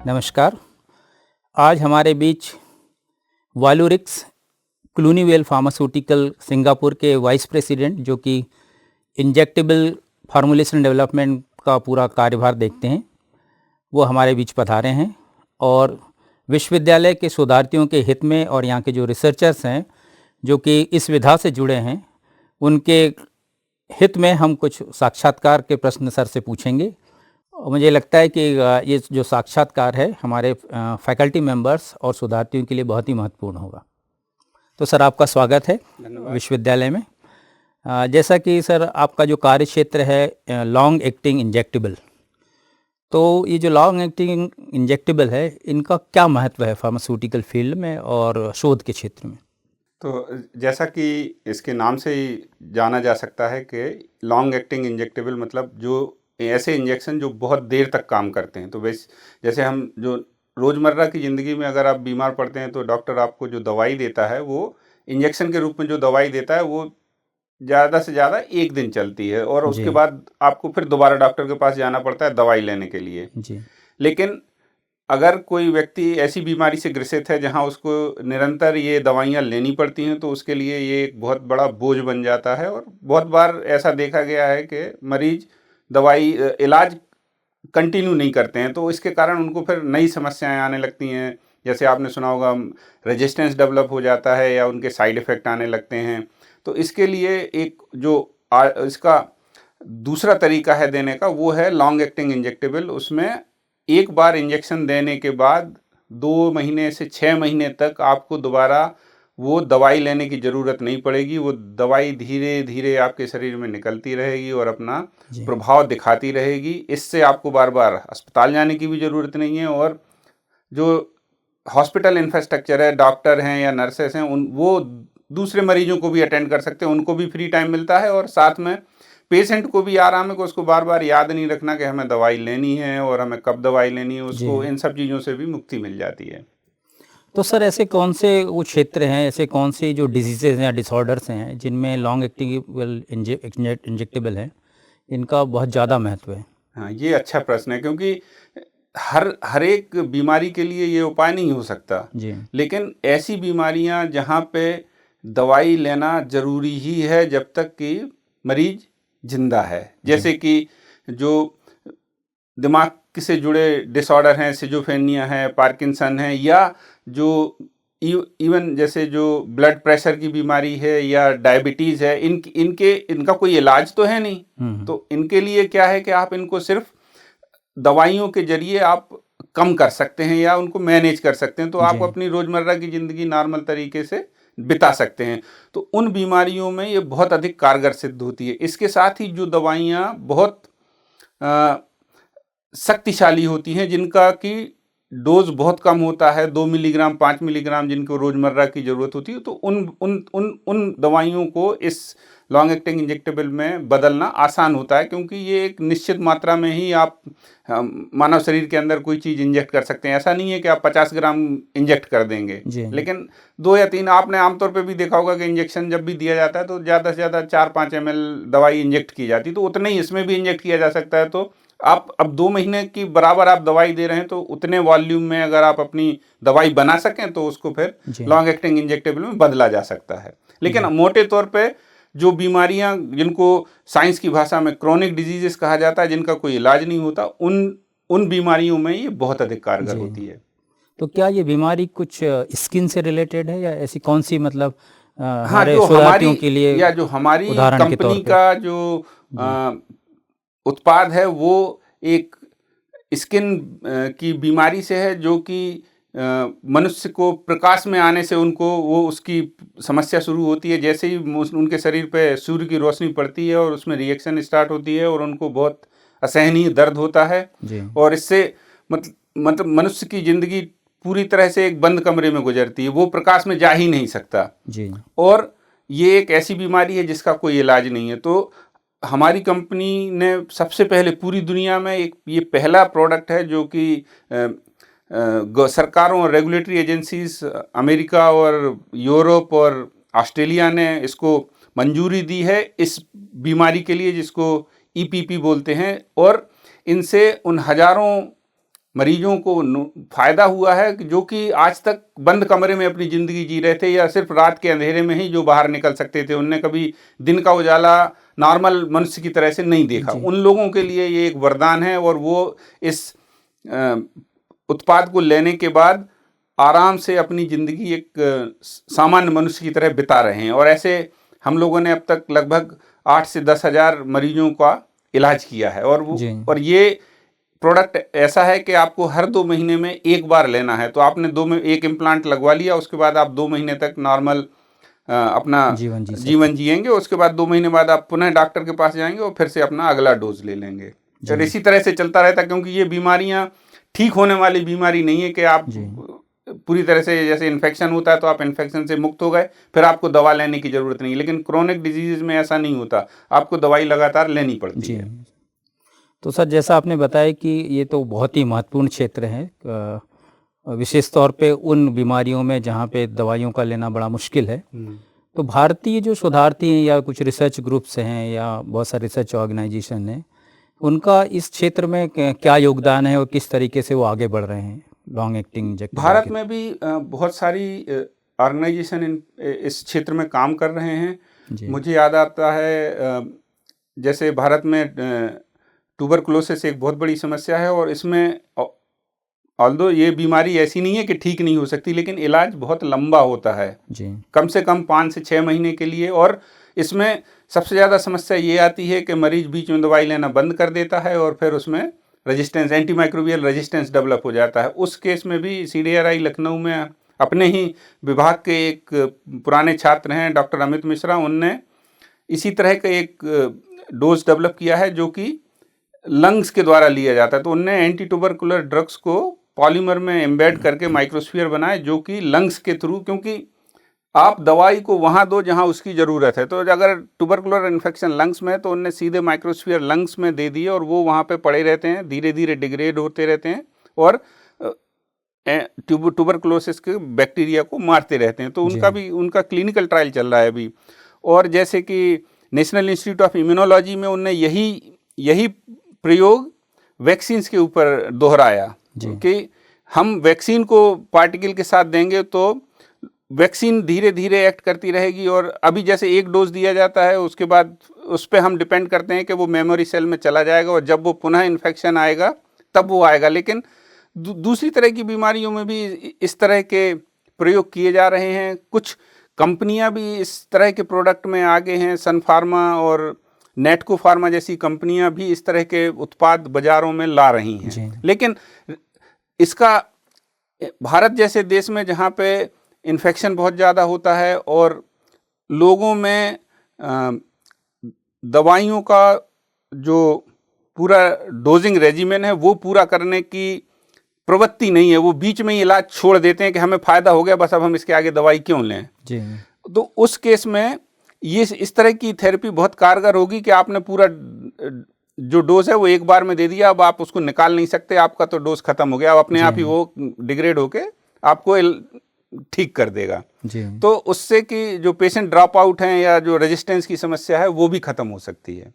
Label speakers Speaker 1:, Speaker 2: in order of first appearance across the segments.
Speaker 1: नमस्कार। आज हमारे बीच वालुरिक्स क्लूनीवेल फार्मास्यूटिकल सिंगापुर के वाइस प्रेसिडेंट जो कि इंजेक्टेबल फार्मूलेशन डेवलपमेंट का पूरा कार्यभार देखते हैं, वो हमारे बीच पधारे हैं और विश्वविद्यालय के शोधार्थियों के हित में और यहाँ के जो रिसर्चर्स हैं जो कि इस विधा से जुड़े हैं, उनके हित में हम कुछ साक्षात्कार के प्रश्न सर से पूछेंगे। मुझे लगता है कि ये जो साक्षात्कार है हमारे फैकल्टी मेंबर्स और शोधार्थियों के लिए बहुत ही महत्वपूर्ण होगा। तो सर, आपका स्वागत है विश्वविद्यालय में। जैसा कि सर आपका जो कार्य क्षेत्र है लॉन्ग एक्टिंग इंजेक्टेबल, तो ये जो लॉन्ग एक्टिंग इंजेक्टेबल है, इनका क्या महत्व है फार्मास्यूटिकल फील्ड में और शोध के क्षेत्र में?
Speaker 2: तो जैसा कि इसके नाम से ही जाना जा सकता है कि लॉन्ग एक्टिंग इंजेक्टेबल मतलब जो ऐसे इंजेक्शन जो बहुत देर तक काम करते हैं। तो जैसे हम जो रोज़मर्रा की ज़िंदगी में अगर आप बीमार पड़ते हैं तो डॉक्टर आपको जो दवाई देता है वो इंजेक्शन के रूप में जो दवाई देता है वो ज़्यादा से ज़्यादा 1 दिन चलती है और उसके बाद आपको फिर दोबारा डॉक्टर के पास जाना पड़ता है दवाई लेने के लिए
Speaker 1: जी।
Speaker 2: लेकिन अगर कोई व्यक्ति ऐसी बीमारी से ग्रसित है जहां उसको निरंतर ये दवाइयां लेनी पड़ती हैं तो उसके लिए ये एक बहुत बड़ा बोझ बन जाता है। और बहुत बार ऐसा देखा गया है कि मरीज इलाज कंटिन्यू नहीं करते हैं, तो इसके कारण उनको फिर नई समस्याएं आने लगती हैं। जैसे आपने सुना होगा, रेजिस्टेंस डेवलप हो जाता है या उनके साइड इफ़ेक्ट आने लगते हैं। तो इसके लिए एक जो इसका दूसरा तरीका है देने का, वो है लॉन्ग एक्टिंग इंजेक्टेबल। उसमें एक बार इंजेक्शन देने के बाद 2 महीने से 6 महीने तक आपको दोबारा वो दवाई लेने की ज़रूरत नहीं पड़ेगी। वो दवाई धीरे धीरे आपके शरीर में निकलती रहेगी और अपना प्रभाव दिखाती रहेगी। इससे आपको बार बार अस्पताल जाने की भी ज़रूरत नहीं है और जो हॉस्पिटल इंफ्रास्ट्रक्चर है, डॉक्टर हैं या नर्सेस हैं, वो दूसरे मरीजों को भी अटेंड कर सकते हैं, उनको भी फ्री टाइम मिलता है और साथ में पेशेंट को भी आराम है कि उसको बार बार याद नहीं रखना कि हमें दवाई लेनी है और हमें कब दवाई लेनी है। उसको इन सब चीज़ों से भी मुक्ति मिल जाती है।
Speaker 1: तो सर, ऐसे कौन से वो क्षेत्र हैं, ऐसे कौन से जो डिजीज़ेज हैं या डिसऑर्डर्स हैं जिनमें लॉन्ग एक्टिंग इंजेक्टेबल है, इनका बहुत ज़्यादा महत्व है?
Speaker 2: हाँ, ये अच्छा प्रश्न है क्योंकि हर एक बीमारी के लिए ये उपाय नहीं हो सकता
Speaker 1: जी।
Speaker 2: लेकिन ऐसी बीमारियां जहाँ पे दवाई लेना ज़रूरी ही है जब तक कि मरीज जिंदा है, जैसे कि जो दिमाग से जुड़े डिसऑर्डर हैं, सिजोफ्रेनिया है, पार्किंसन है, या जो इवन जैसे जो ब्लड प्रेशर की बीमारी है या डायबिटीज़ है, इनका कोई इलाज तो है नहीं। तो इनके लिए क्या है कि आप इनको सिर्फ दवाइयों के जरिए आप कम कर सकते हैं या उनको मैनेज कर सकते हैं, तो आप अपनी रोज़मर्रा की ज़िंदगी नॉर्मल तरीके से बिता सकते हैं। तो उन बीमारियों में ये बहुत अधिक कारगर सिद्ध होती है। इसके साथ ही जो दवाइयाँ बहुत शक्तिशाली होती हैं, जिनका कि डोज बहुत कम होता है, 2 मिलीग्राम 5 मिलीग्राम, जिनको रोज़मर्रा की ज़रूरत होती है, तो उन दवाइयों को इस लॉन्ग एक्टिंग इंजेक्टेबल में बदलना आसान होता है क्योंकि ये एक निश्चित मात्रा में ही आप मानव शरीर के अंदर कोई चीज़ इंजेक्ट कर सकते हैं। ऐसा नहीं है कि आप 50 ग्राम इंजेक्ट कर देंगे, लेकिन 2 या 3 आपने आमतौर पे भी देखा होगा कि इंजेक्शन जब भी दिया जाता है तो ज़्यादा से ज़्यादा 4-5 ml दवाई इंजेक्ट की जाती है, तो उतना ही इसमें भी इंजेक्ट किया जा सकता है। तो आप अब 2 महीने की बराबर आप दवाई दे रहे हैं, तो उतने वॉल्यूम में अगर आप अपनी दवाई बना सकें तो उसको फिर लॉन्ग एक्टिंग इंजेक्टेबल में बदला जा सकता है। लेकिन मोटे तौर पे जो बीमारियां जिनको साइंस की भाषा में क्रोनिक डिजीजेस कहा जाता है, जिनका कोई इलाज नहीं होता, उन बीमारियों में ये बहुत अधिक कारगर होती है।
Speaker 1: तो क्या ये बीमारी कुछ स्किन से रिलेटेड है या ऐसी कौन सी, मतलब
Speaker 2: हाँ, जो हमारी के लिए या जो हमारी कंपनी का जो उत्पाद है वो एक स्किन की बीमारी से है, जो कि मनुष्य को प्रकाश में आने से उसकी समस्या शुरू होती है। जैसे ही उनके शरीर पे सूर्य की रोशनी पड़ती है और उसमें रिएक्शन स्टार्ट होती है और उनको बहुत असहनीय दर्द होता है और इससे मतलब मनुष्य की ज़िंदगी पूरी तरह से एक बंद कमरे में गुजरती है, वो प्रकाश में जा ही नहीं सकता और ये एक ऐसी बीमारी है जिसका कोई इलाज नहीं है। तो हमारी कंपनी ने सबसे पहले पूरी दुनिया में ये पहला प्रोडक्ट है जो कि सरकारों और रेगुलेटरी एजेंसीज अमेरिका और यूरोप और ऑस्ट्रेलिया ने इसको मंजूरी दी है इस बीमारी के लिए, जिसको EPP बोलते हैं। और इनसे उन हजारों मरीजों को फायदा हुआ है जो कि आज तक बंद कमरे में अपनी ज़िंदगी जी रहे थे या सिर्फ रात के अंधेरे में ही जो बाहर निकल सकते थे, उनने कभी दिन का उजाला नॉर्मल मनुष्य की तरह से नहीं देखा। उन लोगों के लिए ये एक वरदान है और वो इस उत्पाद को लेने के बाद आराम से अपनी ज़िंदगी एक सामान्य मनुष्य की तरह बिता रहे हैं। और ऐसे हम लोगों ने अब तक लगभग 8 से 10 हज़ार मरीजों का इलाज किया है। और ये प्रोडक्ट ऐसा है कि आपको हर 2 महीने में एक बार लेना है। तो आपने एक इम्प्लांट लगवा लिया, उसके बाद आप 2 महीने तक नॉर्मल अपना जीवन जिएंगे। उसके बाद 2 महीने बाद आप पुनः डॉक्टर के पास जाएंगे और फिर से अपना अगला डोज ले लेंगे। और इसी तरह से चलता रहता, क्योंकि ये बीमारियां ठीक होने वाली बीमारी नहीं है कि आप पूरी तरह से, जैसे इन्फेक्शन होता है तो आप इन्फेक्शन से मुक्त हो गए फिर आपको दवा लेने की ज़रूरत नहीं। लेकिन क्रोनिक डिजीज में ऐसा नहीं होता, आपको दवाई लगातार लेनी पड़ती है।
Speaker 1: तो सर, जैसा आपने बताया कि ये तो बहुत ही महत्वपूर्ण क्षेत्र है, विशेष तौर पे उन बीमारियों में जहाँ पे दवाइयों का लेना बड़ा मुश्किल है। तो भारतीय जो शोधार्थी हैं या कुछ रिसर्च ग्रुप्स हैं या बहुत सारे रिसर्च ऑर्गेनाइजेशन हैं, उनका इस क्षेत्र में क्या योगदान है और किस तरीके से वो आगे बढ़ रहे हैं लॉन्ग एक्टिंग इंजेक्टेबल?
Speaker 2: भारत में भी बहुत सारी ऑर्गेनाइजेशन इस क्षेत्र में काम कर रहे हैं। मुझे याद आता है जैसे भारत में ट्यूबरकुलोसिस एक बहुत बड़ी समस्या है और इसमें ऑल्दो ये बीमारी ऐसी नहीं है कि ठीक नहीं हो सकती, लेकिन इलाज बहुत लंबा होता है जी। कम से कम 5 से 6 महीने के लिए। और इसमें सबसे ज़्यादा समस्या ये आती है कि मरीज बीच में दवाई लेना बंद कर देता है और फिर उसमें रेजिस्टेंस, एंटीमाइक्रोबियल रेजिस्टेंस डेवलप हो जाता है। उस केस में भी CDRI लखनऊ में अपने ही विभाग के एक पुराने छात्र हैं डॉक्टर अमित मिश्रा, उनने इसी तरह का एक डोज डेवलप किया है जो कि लंग्स के द्वारा लिया जाता है। तो उनने एंटी ट्यूबरकुलर ड्रग्स को पॉलीमर में एम्बेड करके माइक्रोस्फीयर बनाए जो कि लंग्स के थ्रू, क्योंकि आप दवाई को वहाँ दो जहाँ उसकी ज़रूरत है। तो अगर ट्यूबरकुलर इन्फेक्शन लंग्स में है तो उनने सीधे माइक्रोस्फीयर लंग्स में दे दिए और वो वहाँ पे पड़े रहते हैं, धीरे धीरे डिग्रेड होते रहते हैं और ट्यूबरकुलोसिस के बैक्टीरिया को मारते रहते हैं। तो उनका क्लिनिकल ट्रायल चल रहा है अभी। और जैसे कि नेशनल इंस्टीट्यूट ऑफ इम्यूनोलॉजी में उनने यही प्रयोग वैक्सीन्स के ऊपर दोहराया कि हम वैक्सीन को पार्टिकल के साथ देंगे तो वैक्सीन धीरे धीरे एक्ट करती रहेगी। और अभी जैसे एक डोज दिया जाता है उसके बाद उस पर हम डिपेंड करते हैं कि वो मेमोरी सेल में चला जाएगा और जब वो पुनः इन्फेक्शन आएगा तब वो आएगा। लेकिन दूसरी तरह की बीमारियों में भी इस तरह के प्रयोग किए जा रहे हैं। कुछ कंपनियां भी इस तरह के प्रोडक्ट में आगे हैं, सन फार्मा और नेटको फार्मा जैसी कंपनियां भी इस तरह के उत्पाद बाजारों में ला रही हैं। लेकिन इसका भारत जैसे देश में जहाँ पे इन्फेक्शन बहुत ज़्यादा होता है और लोगों में दवाइयों का जो पूरा डोजिंग रेजिमेन है वो पूरा करने की प्रवृत्ति नहीं है, वो बीच में ही इलाज छोड़ देते हैं कि हमें फ़ायदा हो गया बस अब हम इसके आगे दवाई क्यों लें जी। तो उस केस में ये इस तरह की थेरेपी बहुत कारगर होगी कि आपने पूरा जो डोज है वो एक बार में दे दिया, अब आप उसको निकाल नहीं सकते, आपका तो डोज खत्म हो गया, अब अपने आप ही वो डिग्रेड होके आपको ठीक कर देगा जी। तो उससे कि जो पेशेंट ड्रॉप आउट हैं या जो रेजिस्टेंस की समस्या है वो भी खत्म हो सकती है।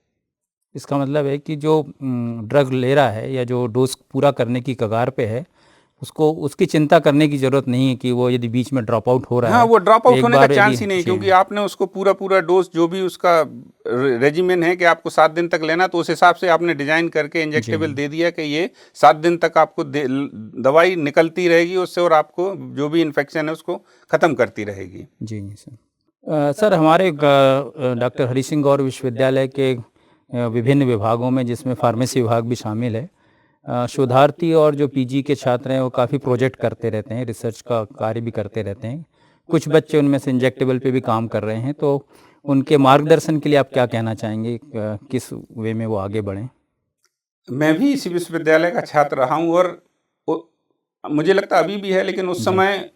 Speaker 1: इसका मतलब है कि जो ड्रग ले रहा है या जो डोज पूरा करने की कगार पे है उसको उसकी चिंता करने की जरूरत नहीं है कि वो यदि बीच में ड्रॉप आउट हो रहा है।
Speaker 2: वो ड्रॉप आउट होने का चांस ही नहीं, क्योंकि आपने उसको पूरा डोज जो भी उसका रेजिमेन है कि आपको 7 दिन तक लेना, तो उस हिसाब से आपने डिजाइन करके इंजेक्टेबल दे दिया कि ये 7 दिन तक आपको दवाई निकलती रहेगी उससे और आपको जो भी इन्फेक्शन है उसको खत्म करती रहेगी
Speaker 1: जी सर। सर, हमारे डॉक्टर हरि सिंह गौर विश्वविद्यालय के विभिन्न विभागों में जिसमें फार्मेसी विभाग भी शामिल है, शोधार्थी और जो पीजी के छात्र हैं वो काफ़ी प्रोजेक्ट करते रहते हैं, रिसर्च का कार्य भी करते रहते हैं। कुछ बच्चे उनमें से इंजेक्टेबल पे भी काम कर रहे हैं, तो उनके मार्गदर्शन के लिए आप क्या कहना चाहेंगे, किस वे में वो आगे बढ़ें?
Speaker 2: मैं भी इसी विश्वविद्यालय का छात्र रहा हूँ और मुझे लगता अभी भी है, लेकिन उस समय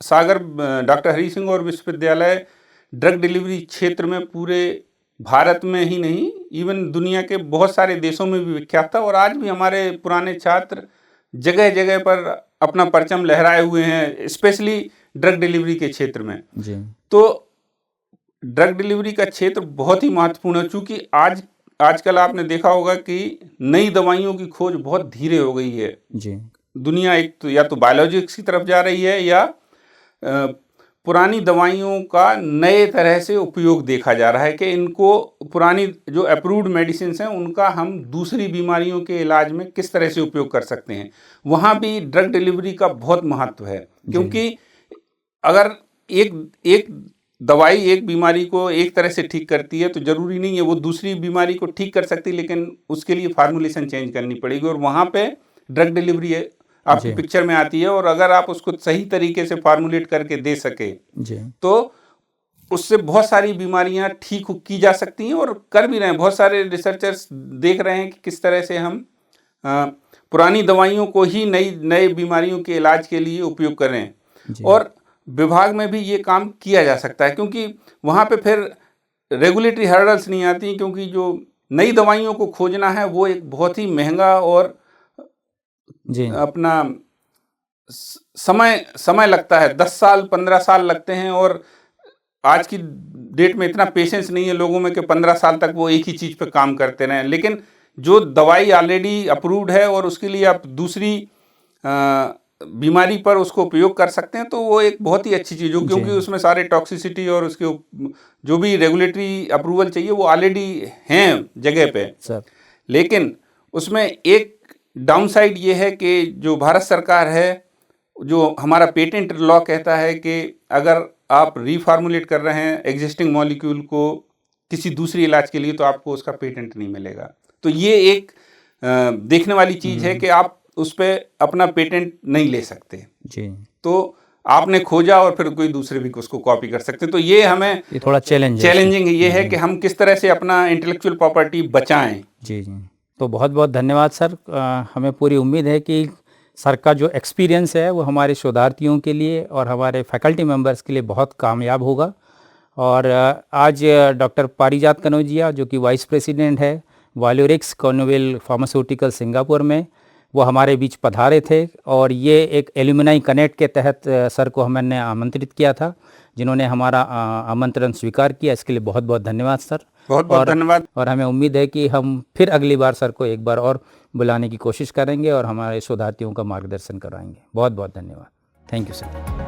Speaker 2: सागर डॉक्टर हरि सिंह गौर विश्वविद्यालय ड्रग डिलीवरी क्षेत्र में पूरे भारत में ही नहीं इवन दुनिया के बहुत सारे देशों में भी विख्यात था। और आज भी हमारे पुराने छात्र जगह जगह पर अपना परचम लहराए हुए हैं, स्पेशली ड्रग डिलीवरी के क्षेत्र में जी। तो ड्रग डिलीवरी का क्षेत्र बहुत ही महत्वपूर्ण है, क्योंकि आज आजकल आपने देखा होगा कि नई दवाइयों की खोज बहुत धीरे हो गई है
Speaker 1: जी।
Speaker 2: दुनिया एक तो या तो बायोलॉजिक्स की तरफ जा रही है या पुरानी दवाइयों का नए तरह से उपयोग देखा जा रहा है कि इनको पुरानी जो अप्रूव्ड मेडिसिन हैं उनका हम दूसरी बीमारियों के इलाज में किस तरह से उपयोग कर सकते हैं। वहाँ भी ड्रग डिलीवरी का बहुत महत्व है, क्योंकि अगर एक एक दवाई एक बीमारी को एक तरह से ठीक करती है तो जरूरी नहीं है वो दूसरी बीमारी को ठीक कर सकती, लेकिन उसके लिए फार्मूलेशन चेंज करनी पड़ेगी और वहाँ पे ड्रग डिलीवरी आपकी पिक्चर में आती है। और अगर आप उसको सही तरीके से फार्मूलेट करके दे सके तो उससे बहुत सारी बीमारियां ठीक की जा सकती हैं और कर भी रहे हैं। बहुत सारे रिसर्चर्स देख रहे हैं कि किस तरह से हम पुरानी दवाइयों को ही नई बीमारियों के इलाज के लिए उपयोग करें। और विभाग में भी ये काम किया जा सकता है, क्योंकि वहाँ पे फिर रेगुलेटरी हर्डल्स नहीं आती, क्योंकि जो नई दवाइयों को खोजना है वो एक बहुत ही महंगा और अपना समय लगता है। 10 साल 15 साल लगते हैं और आज की डेट में इतना पेशेंस नहीं है लोगों में कि 15 साल तक वो एक ही चीज़ पे काम करते रहें। लेकिन जो दवाई ऑलरेडी अप्रूव्ड है और उसके लिए आप दूसरी बीमारी पर उसको उपयोग कर सकते हैं तो वो एक बहुत ही अच्छी चीज़ हो, क्योंकि उसमें सारे टॉक्सिसिटी और उसके जो भी रेगुलेटरी अप्रूवल चाहिए वो ऑलरेडी हैं जगह पे सर। लेकिन उसमें एक डाउनसाइड ये है कि जो भारत सरकार है, जो हमारा पेटेंट लॉ कहता है कि अगर आप रीफार्मुलेट कर रहे हैं एग्जिस्टिंग मॉलिक्यूल को किसी दूसरी इलाज के लिए तो आपको उसका पेटेंट नहीं मिलेगा। तो ये एक देखने वाली चीज़ है कि आप उस पर अपना पेटेंट नहीं ले सकते जी। तो आपने खोजा और फिर कोई दूसरे भी उसको कॉपी कर सकते। तो ये हमें ये थोड़ा चैलेंजिंग ये है कि हम किस तरह से अपना इंटेलेक्चुअल प्रॉपर्टी बचाएं। जी।
Speaker 1: तो बहुत बहुत धन्यवाद सर। हमें पूरी उम्मीद है कि सर का जो एक्सपीरियंस है वो हमारे शोधार्थियों के लिए और हमारे फैकल्टी मेंबर्स के लिए बहुत कामयाब होगा। और आज डॉक्टर पारिजात कनौजिया जो कि वाइस प्रेसिडेंट है वैल्यूरिक्स क्लूनीवेल फार्मास्यूटिकल सिंगापुर में, वो हमारे बीच पधारे थे और ये एक एल्यूमिनाई कनेक्ट के तहत सर को हमने आमंत्रित किया था, जिन्होंने हमारा आमंत्रण स्वीकार किया। इसके लिए बहुत बहुत धन्यवाद सर।
Speaker 2: बहुत बहुत धन्यवाद।
Speaker 1: और हमें उम्मीद है कि हम फिर अगली बार सर को एक बार और बुलाने की कोशिश करेंगे और हमारे शोधार्थियों का मार्गदर्शन कराएंगे। बहुत बहुत धन्यवाद। Thank you sir.